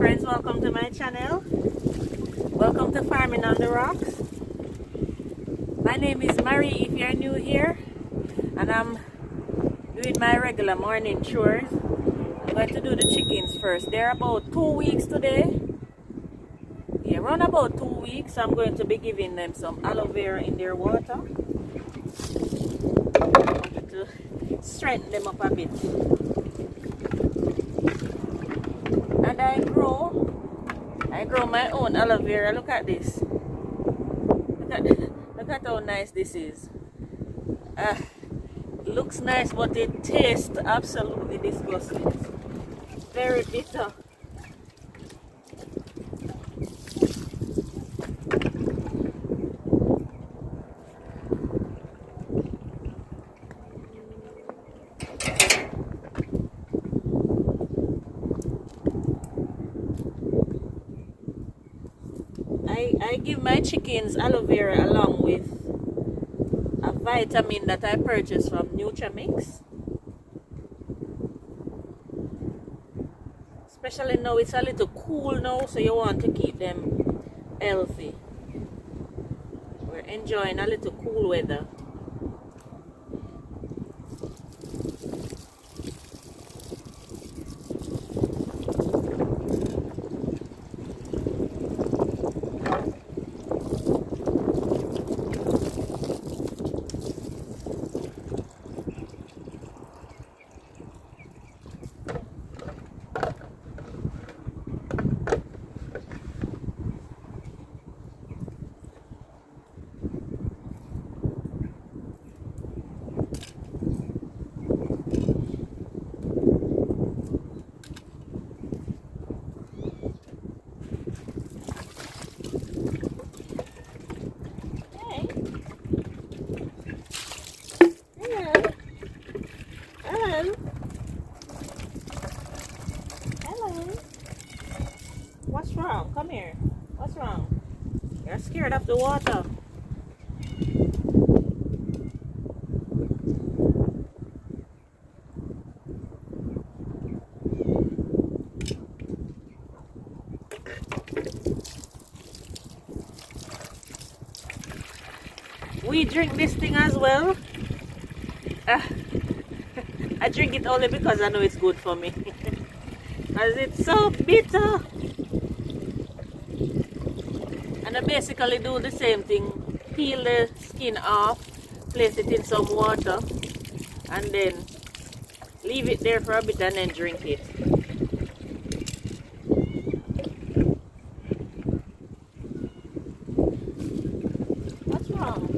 friends, welcome to my channel. Welcome to Farming on the Rocks. My name is Marie if you're new here, and I'm doing my regular morning chores. I'm going to do the chickens first. They're about 2 weeks today. Yeah, around about 2 weeks. I'm going to be giving them some aloe vera in their water to strengthen them up a bit. And I grow my own aloe vera. Look at this. Look at how nice this is. It looks nice, but it tastes absolutely disgusting. It's very bitter. I give my chickens aloe vera along with a vitamin that I purchased from Nutramix. Especially now it's a little cool now, so you want to keep them healthy. We're enjoying a little cool weather. What's wrong? Come here. What's wrong? You're scared of the water. We drink this thing as well. I drink it only because I know it's good for me. Because it's so bitter. And I basically do the same thing. Peel the skin off, place it in some water, and then leave it there for a bit and then drink it. What's wrong?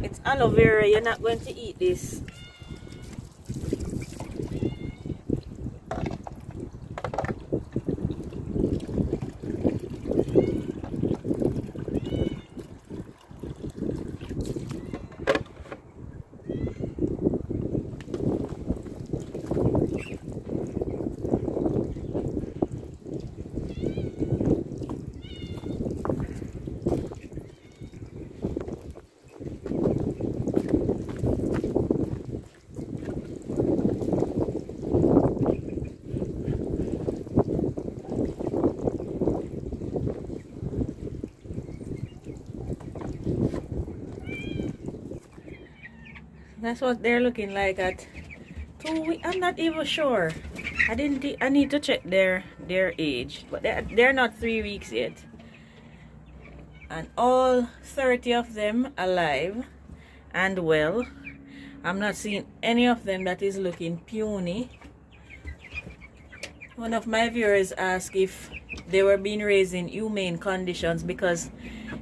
It's aloe vera. You're not going to eat this. That's what they're looking like at 2 weeks. I'm not even sure. I need to check their age, but they're not 3 weeks yet. And all 30 of them alive and well. I'm not seeing any of them that is looking puny. One of my viewers asked if they were being raised in humane conditions because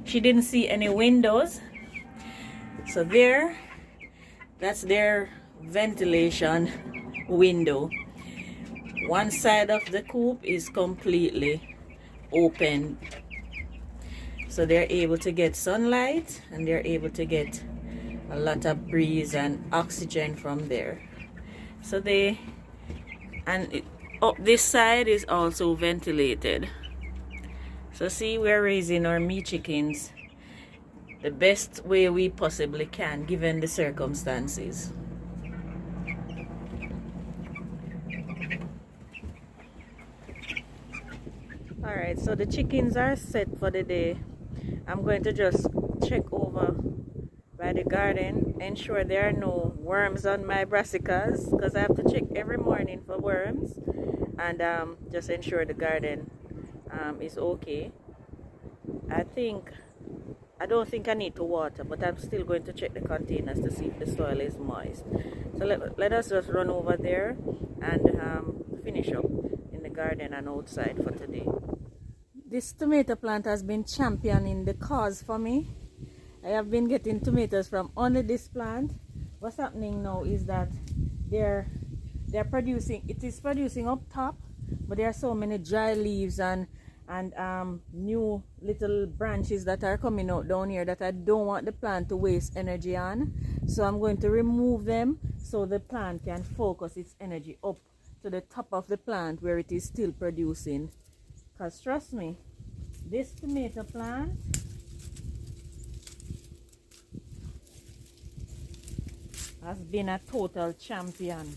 she didn't see any windows. So that's their ventilation window. One side of the coop is completely open, so they're able to get sunlight and they're able to get a lot of breeze and oxygen from there. So Up this side is also ventilated. So see, we're raising our meat chickens the best way we possibly can given the circumstances. Alright, so the chickens are set for the day. I'm going to just check over by the garden, ensure there are no worms on my brassicas, because I have to check every morning for worms, and just ensure the garden is okay. I don't think I need to water, but I'm still going to check the containers to see if the soil is moist. So let us just run over there and finish up in the garden and outside for today. This tomato plant has been championing the cause for me. I have been getting tomatoes from only this plant. What's happening now is that they're producing, it is producing up top, but there are so many dry leaves and new little branches that are coming out down here that I don't want the plant to waste energy on. So I'm going to remove them so the plant can focus its energy up to the top of the plant where it is still producing. Because trust me, this tomato plant has been a total champion.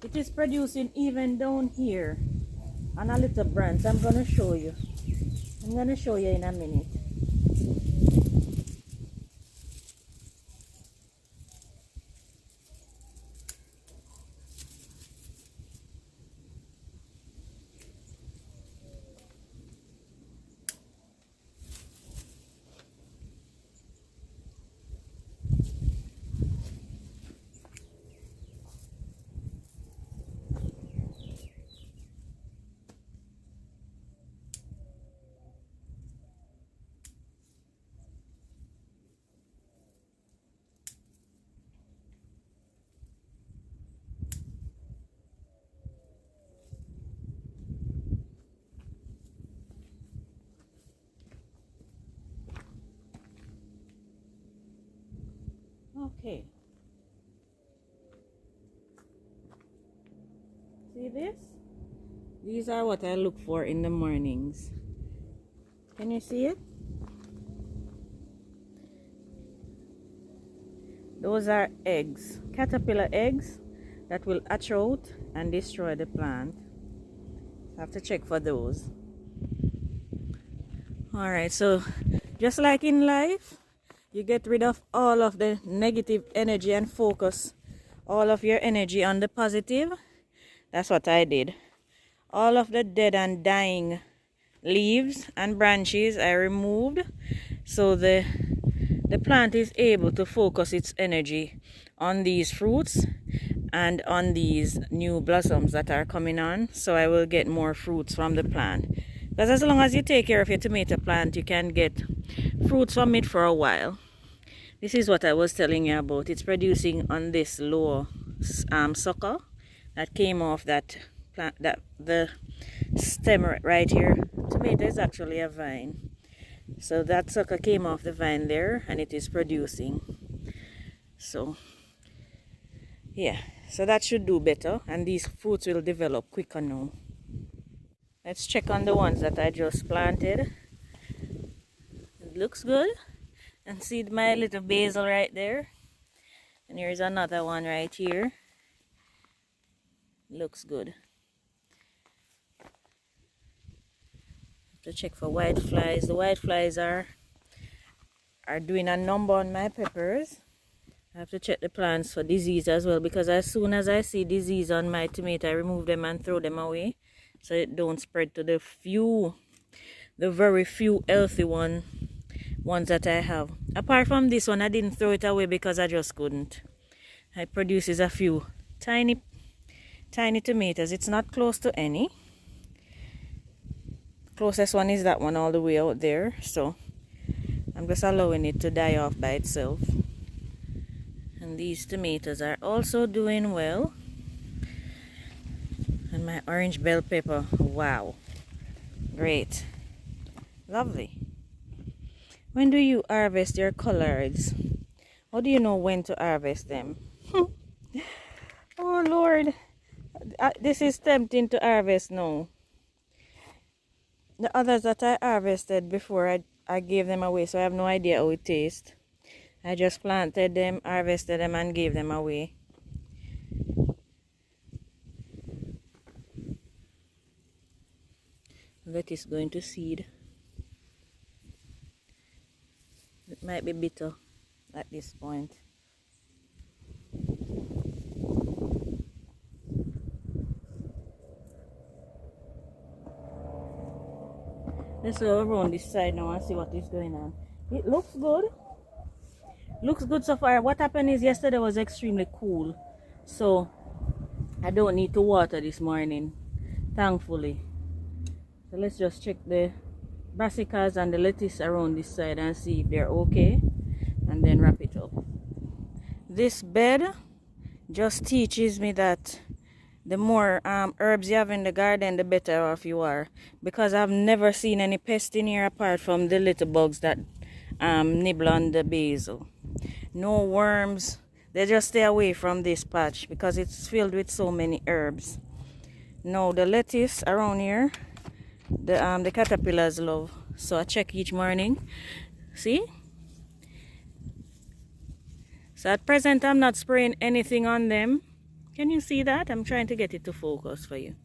It is producing even down here on a little branch. I'm going to show you. I'm going to show you in a minute. Okay. See this? These are what I look for in the mornings. Can you see it? Those are eggs, caterpillar eggs that will hatch out and destroy the plant. I have to check for those. Alright, so just like in life, you get rid of all of the negative energy and focus all of your energy on the positive. That's what I did. All of the dead and dying leaves and branches I removed, so the plant is able to focus its energy on these fruits and on these new blossoms that are coming on, so I will get more fruits from the plant. Because as long as you take care of your tomato plant, you can get fruits from it for a while. This is what I was telling you about. It's producing on this low sucker that came off that plant, that the stem right here. Tomato is actually a vine. So that sucker came off the vine there and it is producing. So yeah, so that should do better and these fruits will develop quicker now. Let's check on the ones that I just planted. It looks good. And see my little basil right there. And here's another one right here. Looks good. Have to check for white flies. The white flies are doing a number on my peppers. I have to check the plants for disease as well, because as soon as I see disease on my tomato, I remove them and throw them away so it don't spread to the very few healthy ones that I have. Apart from this one, I didn't throw it away because I just couldn't. It produces a few tiny tomatoes. It's not close to any. closest one is that one all the way out there, so I'm just allowing it to die off by itself. And these tomatoes are also doing well. And my orange bell pepper, wow, great, lovely. When do you harvest your collards? How do you know when to harvest them? Oh Lord, this is tempting to harvest now. The others that I harvested before, I gave them away, so I have no idea how it tastes. I just planted them, harvested them, and gave them away. Lettuce going to seed. It might be bitter at this point. Let's go around this side now and see what is going on. It looks good. Looks good so far. What happened is yesterday was extremely cool, so I don't need to water this morning, thankfully. So let's just check the brassicas and the lettuce around this side and see if they're okay, and then wrap it up. This bed just teaches me that the more herbs you have in the garden, the better off you are, because I've never seen any pest in here apart from the little bugs that nibble on the basil. No worms. They just stay away from this patch because it's filled with so many herbs. Now the lettuce around here, the caterpillars love, so I check each morning. See? So at present I'm not spraying anything on them. Can you see that? I'm trying to get it to focus for you.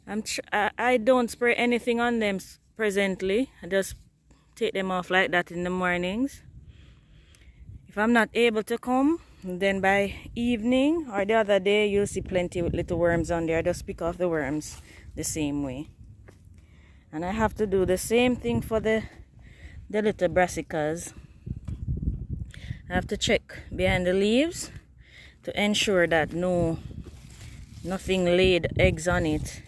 I don't spray anything on them presently. I just take them off like that in the mornings. If I'm not able to come, then by evening or the other day you'll see plenty with little worms on there. I just pick off the worms the same way. And I have to do the same thing for the little brassicas. I have to check behind the leaves to ensure that nothing laid eggs on it.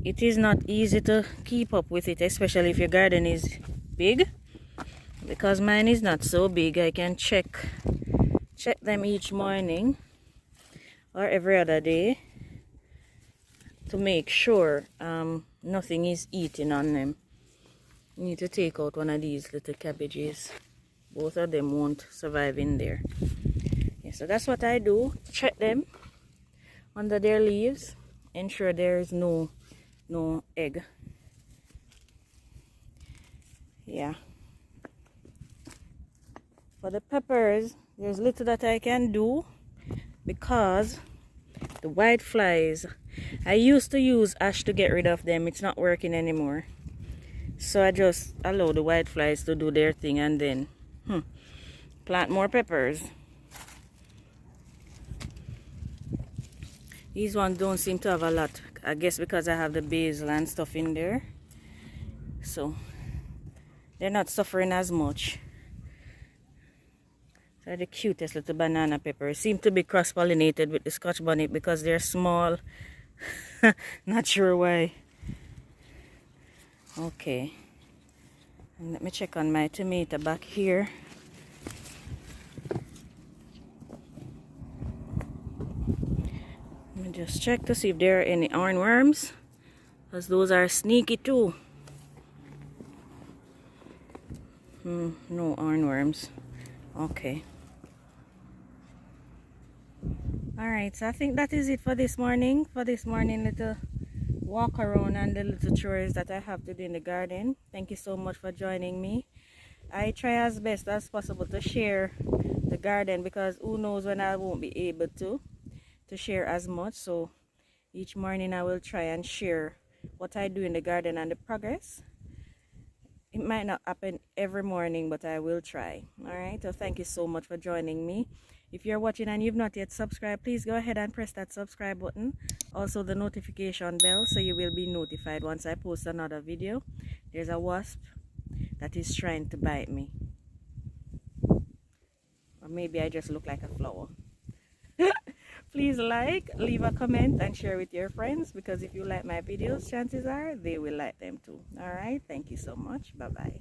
It is not easy to keep up with it, especially if your garden is big. Because mine is not so big, I can check them each morning or every other day to make sure nothing is eating on them. You need to take out one of these little cabbages. Both of them won't survive in there. Yeah, so that's what I do. Check them under their leaves. Ensure there is no egg. Yeah. For the peppers, there's little that I can do because the white flies, I used to use ash to get rid of them. It's not working anymore. So I just allow the white flies to do their thing and then plant more peppers. These ones don't seem to have a lot. I guess because I have the basil and stuff in there. So they're not suffering as much. They're the cutest little banana peppers. Seem to be cross-pollinated with the Scotch bonnet because they're small. Not sure why. Okay. And let me check on my tomato back here. Let me just check to see if there are any ironworms, because those are sneaky too. No ironworms. Okay. Alright, so I think that is it for this morning. Little walk around and the little chores that I have to do in the garden. Thank you so much for joining me. I try as best as possible to share the garden, because who knows when I won't be able to share as much. So each morning I will try and share what I do in the garden and the progress. It might not happen every morning, but I will try. Alright, so thank you so much for joining me. If you're watching and you've not yet subscribed, please go ahead and press that subscribe button. Also the notification bell, so you will be notified once I post another video. There's a wasp that is trying to bite me. Or maybe I just look like a flower. Please like, leave a comment, and share with your friends, because if you like my videos, chances are they will like them too. All right, thank you so much. Bye bye.